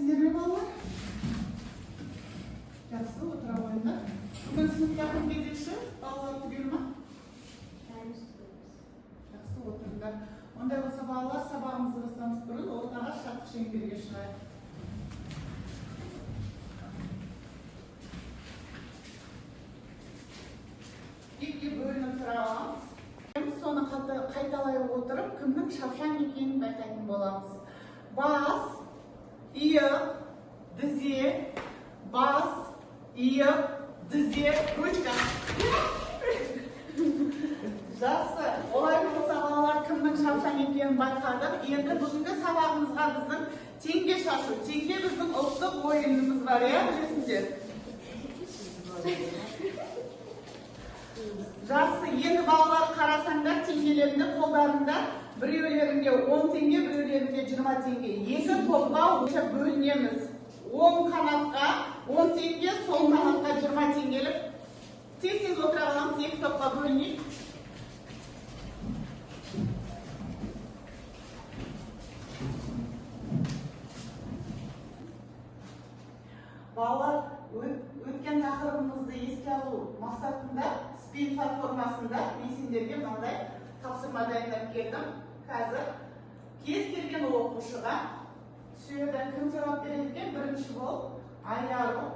келесіңдер ме балалар? Жақсы, отыра қойыңдар. Бүгін сыныпқа кім кезекші? Балалар түгел ме? Жақсы, отырыңдар. Ондай болса балалар, сабағымызды бастамас бұрын ортаға шаттық шеңберге шығайық. Екіге бөлініп тұра аламыз. Соны қайталай отырып, кімнің шапшаң екенін байқайтын боламыз. Бас, иық, тізе, бас, иық, тізе, ручка. Жақсы. Олай болса балалар кімнің шапшаң екенін байқадық. Енді бүгінгі сабағымызға біздің теңге шашу. Теңге біздің ұлттық ойынымыз бар, білесіңдер. Жақсы, енді балалар қарасаңдар теңгелерінде қолдарында біреулерінде 10 теңге, біреулерінде 20 теңге. Екі топқа бөлінеміз. Оң қанатқа 10 теңге, сол қанатқа 20 теңгелік. Тез отыра аламыз, екі топқа бөлінейік. Балалар өткен тақырыбымызды еске алу мақсатында спин платформасында мен сендерге мынандай тапсырма дайындап келдім. Қазір кез келген оқушыға түсерден кім жауап береді екен? Бірінші болып Айару.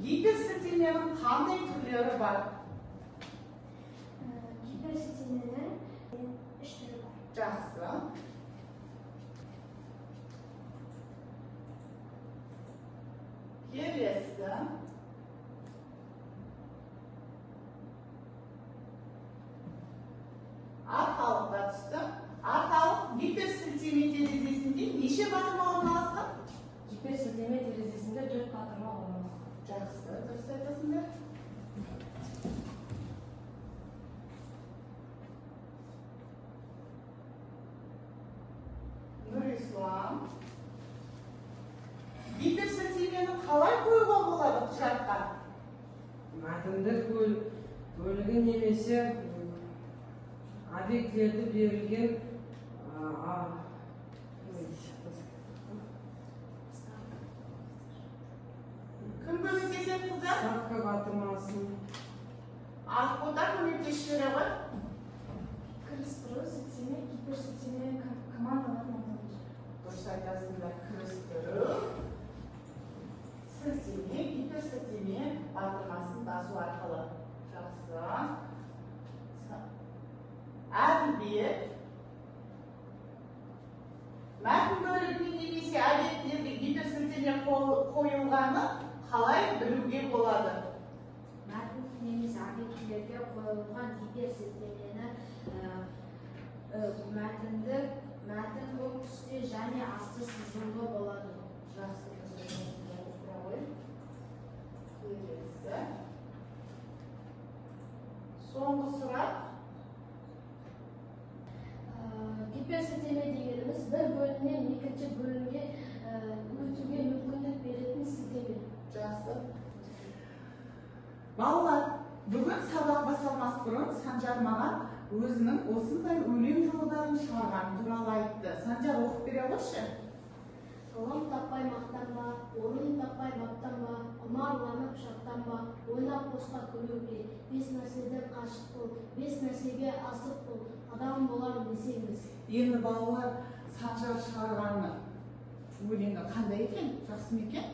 Гиперсілтеменің қандай түрлері бар? Гиперсілтеменің 3 түрі бар. Жақсы. Келесі. Арқалыққа түсті. Арқалық гиперсілтеме терезесінде неше батырма орналасқан? Гиперсілтеме терезесінде 4 батырма орналасқан. Жақсы, дұрыс айтасыңдар. Нұрислам. Гиперсілтемені қалай қоюға болады құжатқа? Мәтіндік бөлігі немесе объектілерді берілген кім көмектеседі қыздар? саққа батырмасын Ақбота көмектесшілері ғой. Кірістіру сілтеме гиперсілтеме командаларын атайды. Дұрыс айтасыңдар. Кірістіру сілтеме, гиперсілтеме батырмасын басу арқылы. Жақсы. Әділбек. Мәтін бөлігіне немесе объектілерге гиперсілтеме қойылғаны қалай білуге болады? Мәтін немесе объектілерге қойылған гиперсілтемені мәтін көк түсте және асты сызылғы болады. Жақсы. Келесі. Соңғы сұрақ. Гиперсілтеме дегеніміз бір бөлімнен екінші бөлімге өтуге мүмкіндік беретін сілтеме. Жақсы. Балалар, бүгін сабақ басталмас бұрын Санжар маған өзінің осындай өлең жолдарын шығарғаны туралы айтты. Санжар оқып бере қойшы. Ғылым таппай мақтанба, орын таппай баптанба, құмарланып шаттанба, ойнап босқа күлуге, 5 нәрседен қашық бол, 5 нәрсеге асық бол, адам болам десеңіз. Енді балалар Санжар шығарғаны өлеңі қандай екен? Жақсы ма екен?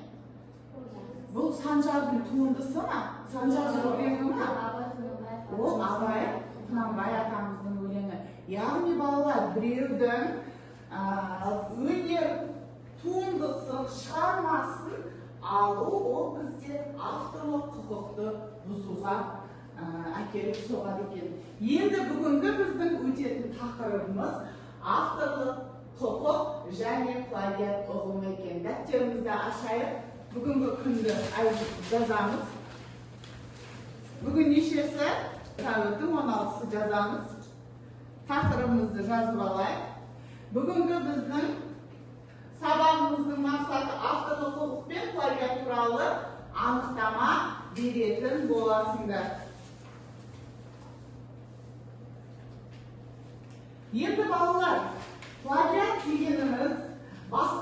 Бұл Санжардың туындысы ма? Санжардың өлеңі ма? Ол Абай Құнанбай атамыздың өлеңі. Яғни балалар біреудің өнер туындысын, шығармасын алу, ол бізде авторлық құқықты бұзуға әкеліп соғады екен. Енді бүгінгі біздің өтетін тақырыбымыз авторлық құқық және плагиат ұғымы екен. Дәптерімізді ашайық. Бүгінгі күнді жазамыз. Бүгін нешесі? Тәуірдің 16-сы жазамыз. Тақырыбымызды жазып алайық. Бүгінгі біздің сабағымыздың мақсаты авторлық құқық пен плагиат туралы анықтама беретін боласыңдар. Енді балалар, плагиат дегеніміз басқа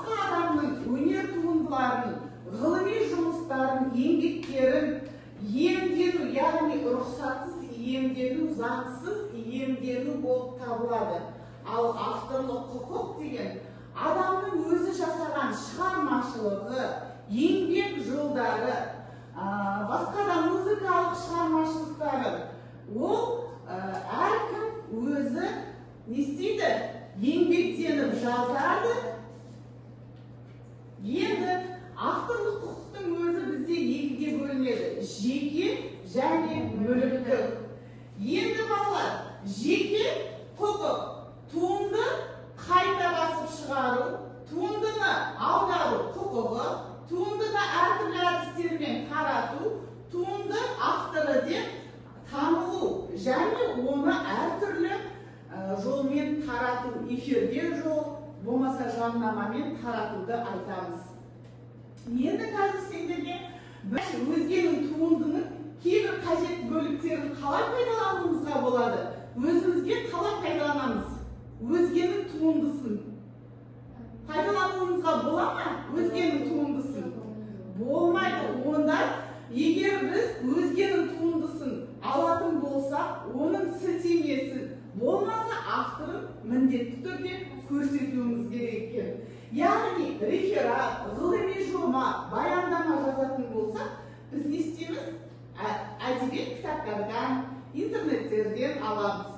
туындыларын, ғылыми жұмыстарын, еңбектерін иемдену, яғни рұқсатсыз иемдену, заңсыз иемдену болып табылады. Ал авторлық құқық деген адамның өзі жасаған шығармашылығы, еңбек жолдары, басқа да музыкалық шығармашылықтары, ол әркім өзі не істейді? Еңбектеніп жазады. Енді авторлық құқықтың өзі бізде екіге бөлінеді: жеке және мүліктік. Енді балалар, жеке құқық туынды қайта басып шығару, туындыны аудару құқығы, туындыны әртүрлі әдістермен тарату, туынды авторы деп танылу және оны әртүрлі жолмен тарату, эфирде жол, болмаса жарнамамен таратуды айтамыз. Енді қазір сендерге өзгенің туындының кейбір қажет бөліктерін қалай пайдалануымызға болады? Өзімізге қалай пайдаланамыз? Өзгенің туындысын пайдалануымызға бола ма? Өзгенің туындысын болмайды. Онда егер біз өзгенің туындысын алатын болсақ, оның сілтемесін, болмаса авторын міндетті түрде көрсетуіміз керек екен. Яғни реферат, ғылыми жоба, баяндама жазатын болсақ, біз не істейміз? Әдебиет кітаптардан, интернеттерден аламыз.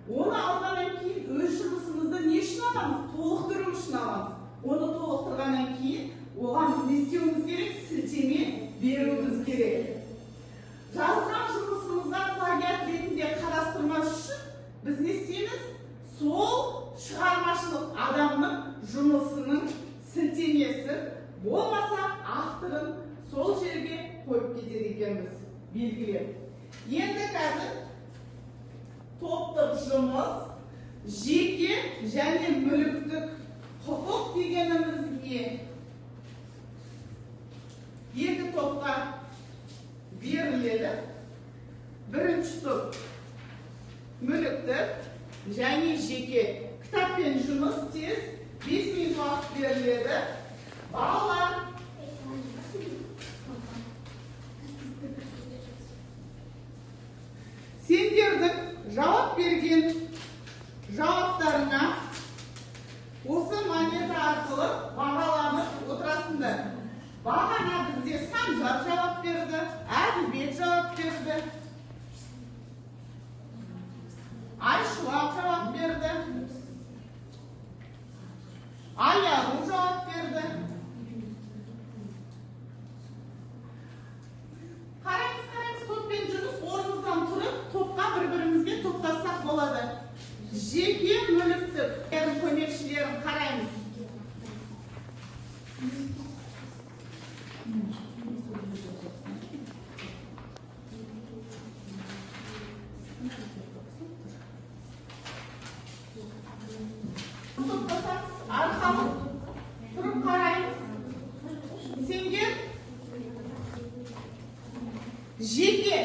Оны алғаннан кейін өз жұмысымызды не үшін аламыз? Толықтыру үшін аламыз. Оны толықтырғаннан кейін оған не істеуіміз керек? Сілтеме беруіміз керек. Жазған жұмысымызға плагиат ретінде қарастырмас үшін біз не істейміз? Сол шығармашылық адамның жұмысының сілтемесі, болмаса авторын сол жерге қойып кетеді екенбіз, белгілеп. Енді қазір топтық жұмыс, жеке және мүліктік құқық дегенімізге екі топқа беріледі. Бірінші топ мүліктік және жеке. Кітаппен жұмыс тез 5 минут уақыт беріледі. Балалар, сендердің жауап берген жауаптарына осы монета арқылы бағаланып отырасыңдар. Бағана бізде Санжар жауап берді, Әділбек жауап берді, Айшуақ жауап берді, Аяру жауап берді. Қараңыз, топпен жұмыс, орнымыздан тұрып, топқа бір-бірімізге топтассақ болады. Жеке мүліктік көмекшілерін қараймыз. Арқамыз тұрып қараймыз. Сендер жеке,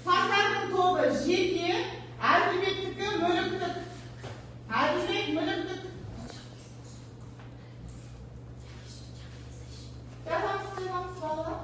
Санжардың тобы жеке, Әділбектікі мүліктік. Әділбек мүліктік. Жазамыз балалар.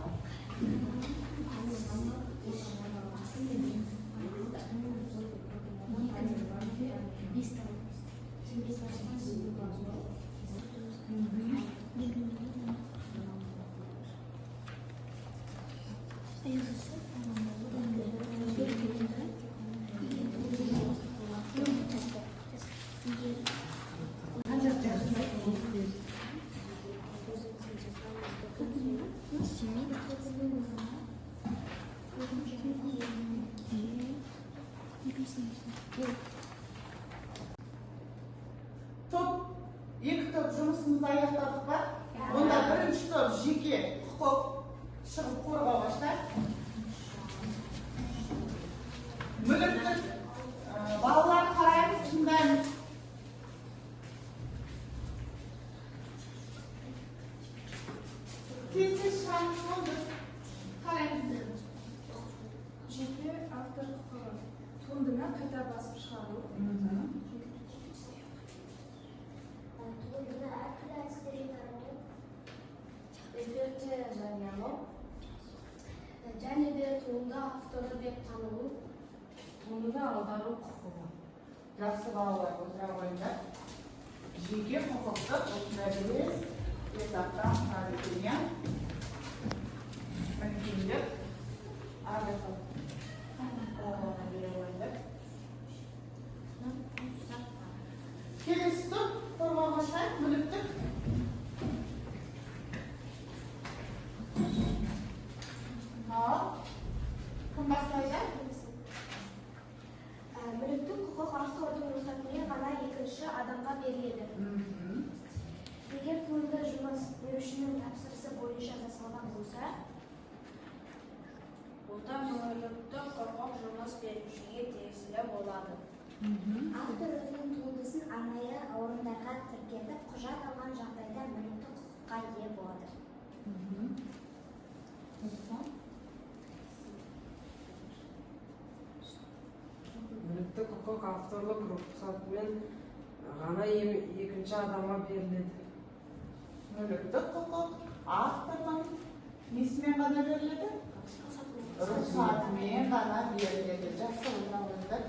Екі топ жұмысымызды аяқтадық па? Онда бірінші топ жеке құқық шығып қорғау баштайды. Мүліктік балалар қараймыз, тыңдаймыз. Тез шығамыз болды. Қараймыз. Жеке автор құқығы. Туындыны қайта басып шығару. Туындыны әртүрлі әдістерге тарату. авторы деп танылу. Туындыны аудару құқығы. Жақсы балалар, отыра қойыңдар. Жеке құқықты осындай білесіз. Етаптан қарайтынен мүмкіндік арқылы бере қойыңдар. Келесі топ қорғауға шай, мүліктік. Кім бастайды? Мүліктік құқық автордың рұқсатымен ғана екінші адамға беріледі. Егер туынды жұмыс берушінің тапсырысы бойынша жасалған болса, онда мүліктік құқық жұмыс берушіге тиесілі болады. автор өзінің туындысын арнайы орындарға тіркетіп, құжат алған жағдайда мүліктік құқыққа ие болады. Мүліктік құқық авторлық рұқсатымен ғана екінші адамға беріледі. Мүліктік құқық автордың несімен ғана беріледі? Рұқсатымен ғана беріледі. Жақсы ойлауыңыздар.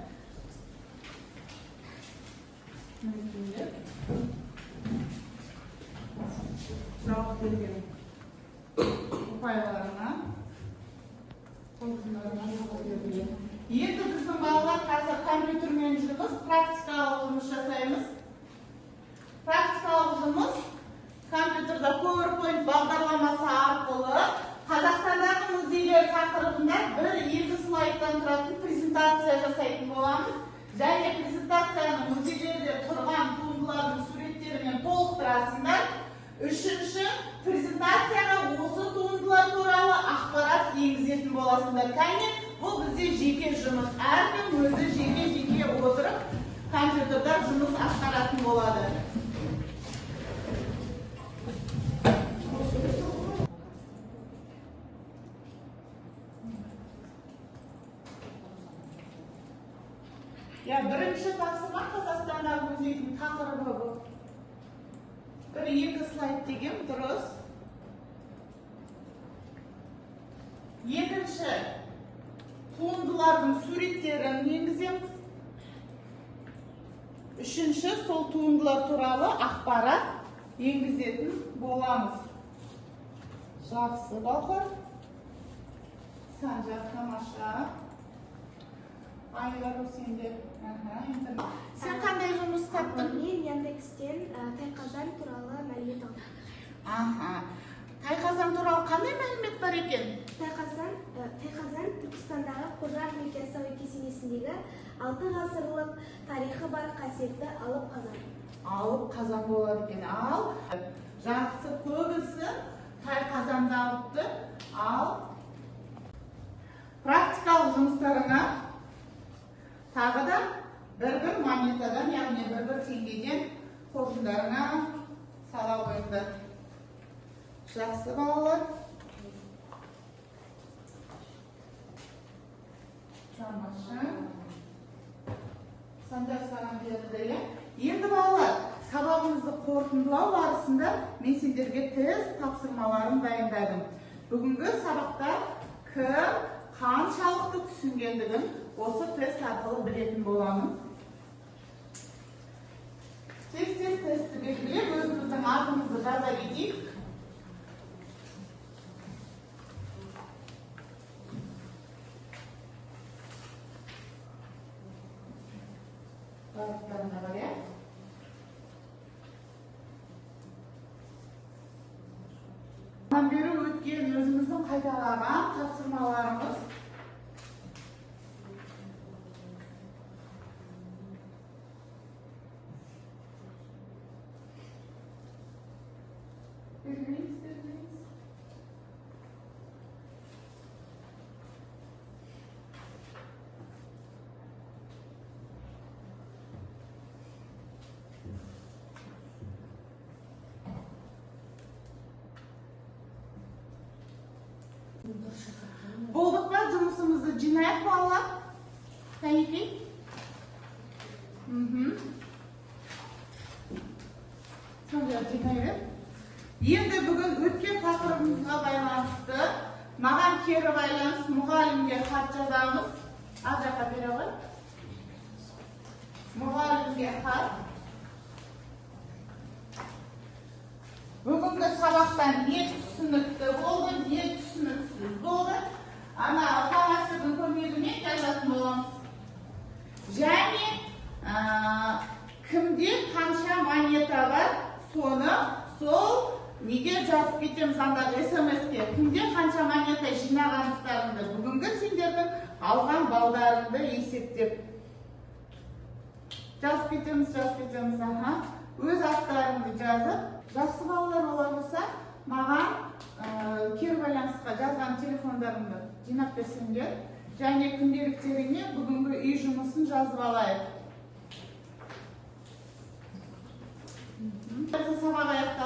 Мүмкіндік. Сұрақ берген ұпайларына. Енді біздің балалар қазір компьютермен жұмыс, практикалық жұмыс жасаймыз. Практикалық жұмыс компьютерда PowerPoint бағдарламасы арқылы Қазақстандағы музейлер тақырыбында 1-2 слайдтан тұратын презентация жасайтын боламыз. Және презентацияны музейлерде тұрған туындылардың суреттерімен толықтырасыңдар. Үшінші презентацияға осы туындылар туралы ақпарат енгізетін боласыңдар. Кәне, бұл бізде жеке жұмыс. Әркім өзі жеке отырып компьютерда жұмыс атқаратын болады. Бірінші тапсырма Қазақстандағы музейдің тақырыбы бұл. 1-2 слайд деген дұрыс. Екінші, туындылардың суреттерін енгіземіз. Үшінші, сол туындылар туралы ақпарат енгізетін боламыз. Жақсы балалар. Санжар, тамаша. Айлар сенде. Сен қандай жұмыс таптың? Мен Яндекстен тайқазан туралы мәлімет алдым. Тайқазан туралы қандай мәлімет бар екен? Тайқазан Түркістандағы Қожа Ахмет Яссауи кесенесіндегі 6 ғасырлық тарихы бар қасиетті алып қазан. Алып қазан болады екен. Ал жақсы көбісі тайқазанды алыпты. Ал практикалық жұмыстарына тағы да бір монетадан, яғни бір теңгеден қоржындарына сала қойыңдар. Жақсы балалар. Тамаша. Санжар саған берді. Енді балалар, сабағымызды қорытындылау барысында мен сендерге тест тапсырмаларын дайындадым. Бүгінгі сабақта кім қаншалықты түсінгендігін осы тест арқылы білетін боламын. Тесті белгілеп, өзіміздің атымызды жаза кетейік. Бері өткен өзіміздің қайталаған тапсырмаларымыз. Болдық па жұмысымызды жинайық балалар? Тәйеке? Сонда жинай бер. Енді бүгін өткен тақырыбымызға байланысты маған кері байланыс мұғалімге хат жазамыз. Ар жаққа бере ғой. Мұғалімге хат. Бүгінгі сабақтан не түсінікті болды, не түсініксіз болды. Ана алғамасының көмегімен жазатын боламыз. Және кімде қанша монета бар, соны сол неге жазып кетеміз анда СМС-ке. Кімде қанша монета жинағандықтарыңды, бүгінгі сендердің алған балдарыңды есептеп. Жазып кетеміз. Өз аттарыңды жазып, жақсы балалар ола болса, маған кері байланысқа жазған телефондарымды жинап берсеңдер, және күнделіктеріңе бүгінгі үй жұмысын жазып алайық. Сабақ аяқталды.